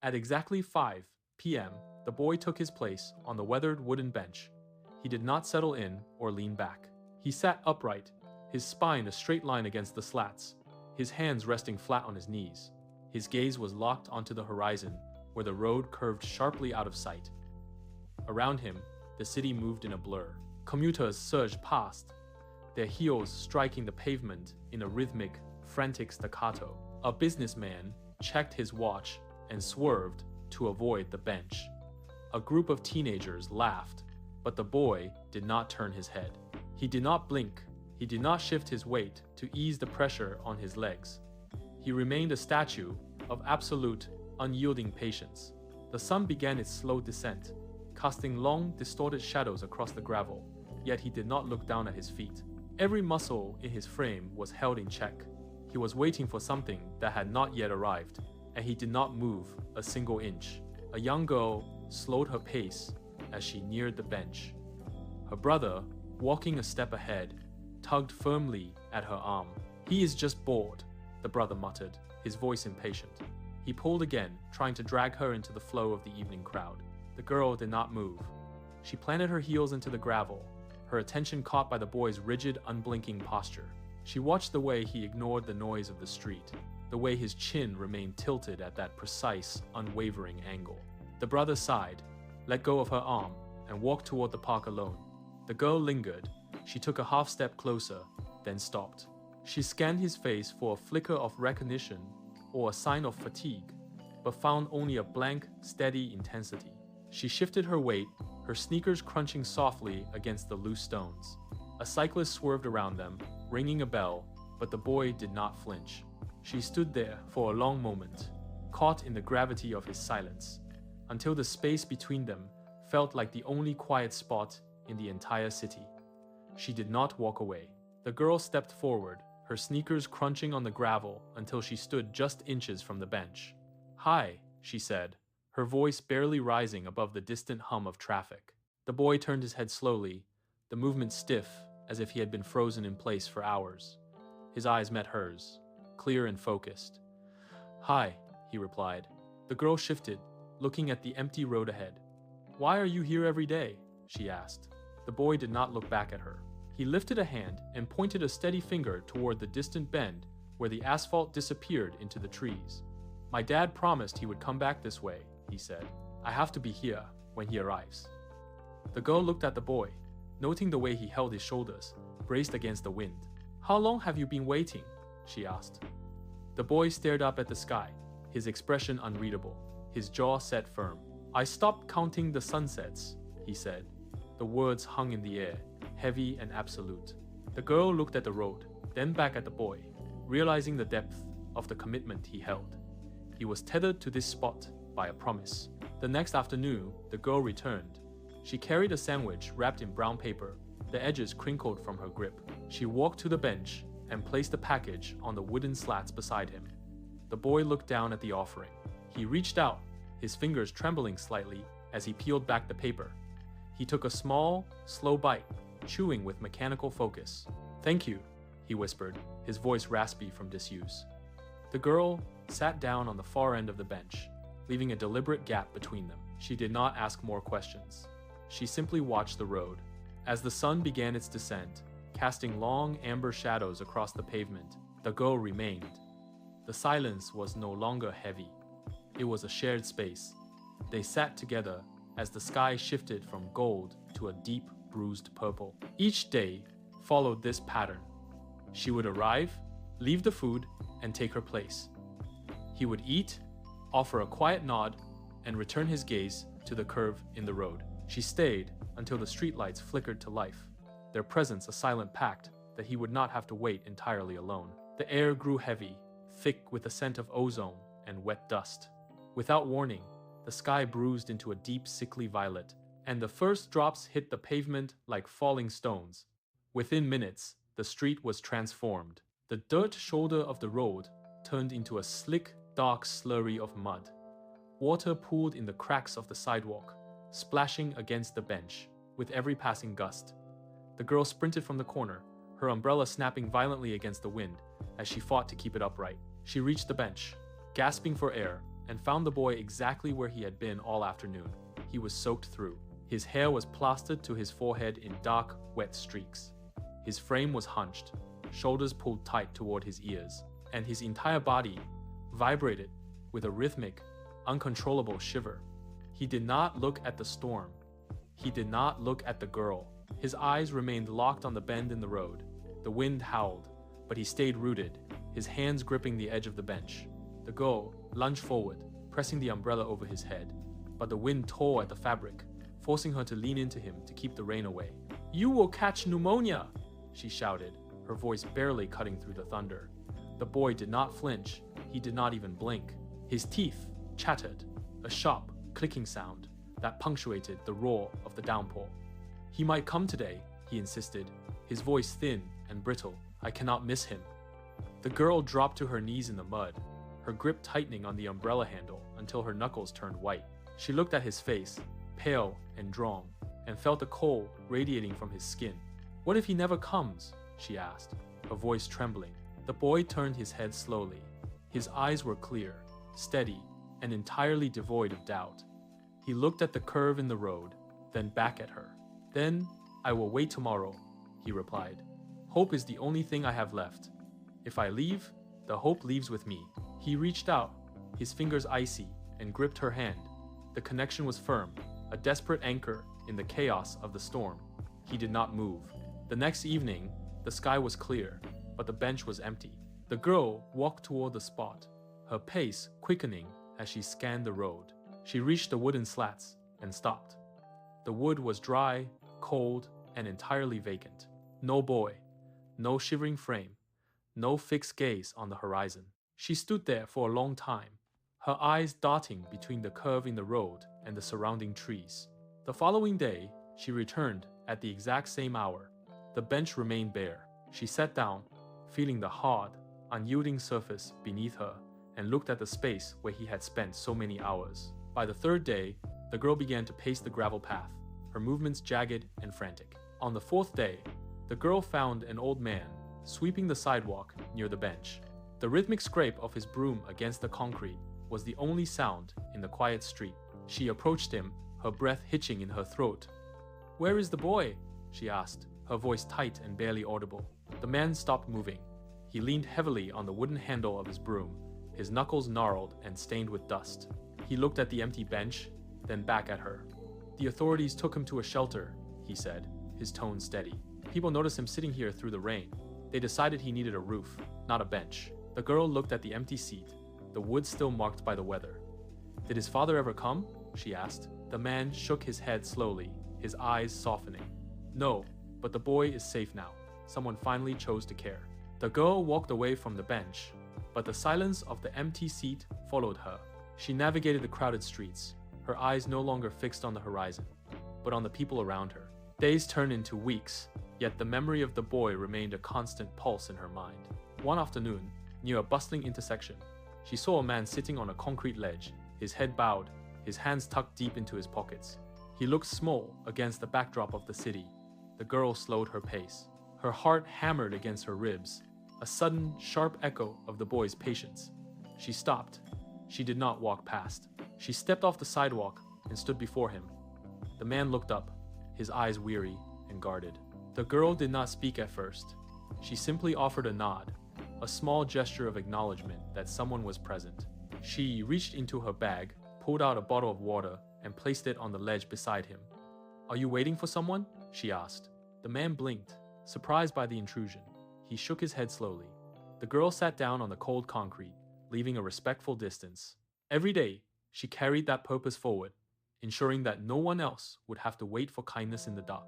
At exactly 5 p.m., the boy took his place on the weathered wooden bench. He did not settle in or lean back. He sat upright, his spine a straight line against the slats, his hands resting flat on his knees. His gaze was locked onto the horizon, where the road curved sharply out of sight. Around him, the city moved in a blur. Commuters surged past, their heels striking the pavement in a rhythmic, frantic staccato. A businessman checked his watch and swerved to avoid the bench. A group of teenagers laughed, but the boy did not turn his head. He did not blink. He did not shift his weight to ease the pressure on his legs. He remained a statue of absolute, unyielding patience. The sun began its slow descent, casting long, distorted shadows across the gravel, yet he did not look down at his feet. Every muscle in his frame was held in check. He was waiting for something that had not yet arrived, and he did not move a single inch. A young girl slowed her pace as she neared the bench. Her brother, walking a step ahead, tugged firmly at her arm. "He is just bored," the brother muttered, his voice impatient. He pulled again, trying to drag her into the flow of the evening crowd. The girl did not move. She planted her heels into the gravel, her attention caught by the boy's rigid, unblinking posture. She watched the way he ignored the noise of the street, the way his chin remained tilted at that precise, unwavering angle. The brother sighed, let go of her arm, and walked toward the park alone. The girl lingered. She took a half step closer, then stopped. She scanned his face for a flicker of recognition or a sign of fatigue, but found only a blank, steady intensity. She shifted her weight, her sneakers crunching softly against the loose stones. A cyclist swerved around them, ringing a bell, but the boy did not flinch. She stood there for a long moment, caught in the gravity of his silence, until the space between them felt like the only quiet spot in the entire city. She did not walk away. The girl stepped forward, her sneakers crunching on the gravel until she stood just inches from the bench. "Hi," she said, her voice barely rising above the distant hum of traffic. The boy turned his head slowly, the movement stiff as if he had been frozen in place for hours. His eyes met hers, clear and focused. "Hi," he replied. The girl shifted, looking at the empty road ahead. "Why are you here every day?" she asked. The boy did not look back at her. He lifted a hand and pointed a steady finger toward the distant bend where the asphalt disappeared into the trees. "My dad promised he would come back this way," he said. "I have to be here when he arrives." The girl looked at the boy, noting the way he held his shoulders, braced against the wind. "How long have you been waiting?" she asked. The boy stared up at the sky, his expression unreadable, his jaw set firm. "I stopped counting the sunsets," he said. The words hung in the air, heavy and absolute. The girl looked at the road, then back at the boy, realizing the depth of the commitment he held. He was tethered to this spot by a promise. The next afternoon, the girl returned. She carried a sandwich wrapped in brown paper, the edges crinkled from her grip. She walked to the bench and placed the package on the wooden slats beside him. The boy looked down at the offering. He reached out, his fingers trembling slightly as he peeled back the paper. He took a small, slow bite, chewing with mechanical focus. "Thank you," he whispered, his voice raspy from disuse. The girl sat down on the far end of the bench, leaving a deliberate gap between them. She did not ask more questions. She simply watched the road. As the sun began its descent, casting long amber shadows across the pavement, the girl remained. The silence was no longer heavy. It was a shared space. They sat together as the sky shifted from gold to a deep, bruised purple. Each day followed this pattern. She would arrive, leave the food, and take her place. He would eat, offer a quiet nod, and return his gaze to the curve in the road. She stayed until the streetlights flickered to life, their presence a silent pact that he would not have to wait entirely alone. The air grew heavy, thick with the scent of ozone and wet dust. Without warning, the sky bruised into a deep, sickly violet, and the first drops hit the pavement like falling stones. Within minutes, the street was transformed. The dirt shoulder of the road turned into a slick, dark slurry of mud. Water pooled in the cracks of the sidewalk, splashing against the bench with every passing gust. The girl sprinted from the corner, her umbrella snapping violently against the wind as she fought to keep it upright. She reached the bench, gasping for air, and found the boy exactly where he had been all afternoon. He was soaked through. His hair was plastered to his forehead in dark, wet streaks. His frame was hunched, shoulders pulled tight toward his ears, and his entire body vibrated with a rhythmic, uncontrollable shiver. He did not look at the storm. He did not look at the girl. His eyes remained locked on the bend in the road. The wind howled, but he stayed rooted, his hands gripping the edge of the bench. The girl lunged forward, pressing the umbrella over his head, but the wind tore at the fabric, forcing her to lean into him to keep the rain away. "You will catch pneumonia!" she shouted, her voice barely cutting through the thunder. The boy did not flinch. He did not even blink. His teeth chattered, a sharp, clicking sound that punctuated the roar of the downpour. "He might come today," he insisted, his voice thin and brittle. "I cannot miss him." The girl dropped to her knees in the mud, her grip tightening on the umbrella handle until her knuckles turned white. She looked at his face, pale and drawn, and felt the cold radiating from his skin. "What if he never comes?" she asked, her voice trembling. The boy turned his head slowly. His eyes were clear, steady, and entirely devoid of doubt. He looked at the curve in the road, then back at her. "Then I will wait tomorrow," he replied. "Hope is the only thing I have left. If I leave, the hope leaves with me." He reached out, his fingers icy, and gripped her hand. The connection was firm, a desperate anchor in the chaos of the storm. He did not move. The next evening, the sky was clear, but the bench was empty. The girl walked toward the spot, her pace quickening as she scanned the road. She reached the wooden slats and stopped. The wood was dry, cold, and entirely vacant. No boy, no shivering frame, no fixed gaze on the horizon. She stood there for a long time, her eyes darting between the curve in the road and the surrounding trees. The following day, she returned at the exact same hour. The bench remained bare. She sat down, feeling the hard, unyielding surface beneath her, and looked at the space where he had spent so many hours. By the third day, the girl began to pace the gravel path, her movements jagged and frantic. On the fourth day, the girl found an old man sweeping the sidewalk near the bench. The rhythmic scrape of his broom against the concrete was the only sound in the quiet street. She approached him, her breath hitching in her throat. "Where is the boy?" she asked, her voice tight and barely audible. The man stopped moving. He leaned heavily on the wooden handle of his broom, his knuckles gnarled and stained with dust. He looked at the empty bench, then back at her. "The authorities took him to a shelter," he said, his tone steady. "People noticed him sitting here through the rain. They decided he needed a roof, not a bench." The girl looked at the empty seat, the wood still marked by the weather. "Did his father ever come?" she asked. The man shook his head slowly, his eyes softening. "No, but the boy is safe now. Someone finally chose to care." The girl walked away from the bench, but the silence of the empty seat followed her. She navigated the crowded streets, her eyes no longer fixed on the horizon, but on the people around her. Days turned into weeks, yet the memory of the boy remained a constant pulse in her mind. One afternoon, near a bustling intersection, she saw a man sitting on a concrete ledge, his head bowed, his hands tucked deep into his pockets. He looked small against the backdrop of the city. The girl slowed her pace. Her heart hammered against her ribs, a sudden, sharp echo of the boy's patience. She stopped. She did not walk past. She stepped off the sidewalk and stood before him. The man looked up, his eyes weary and guarded. The girl did not speak at first. She simply offered a nod, a small gesture of acknowledgement that someone was present. She reached into her bag, pulled out a bottle of water, and placed it on the ledge beside him. "Are you waiting for someone?" she asked. The man blinked, surprised by the intrusion. He shook his head slowly. The girl sat down on the cold concrete, leaving a respectful distance. Every day, she carried that purpose forward, ensuring that no one else would have to wait for kindness in the dark.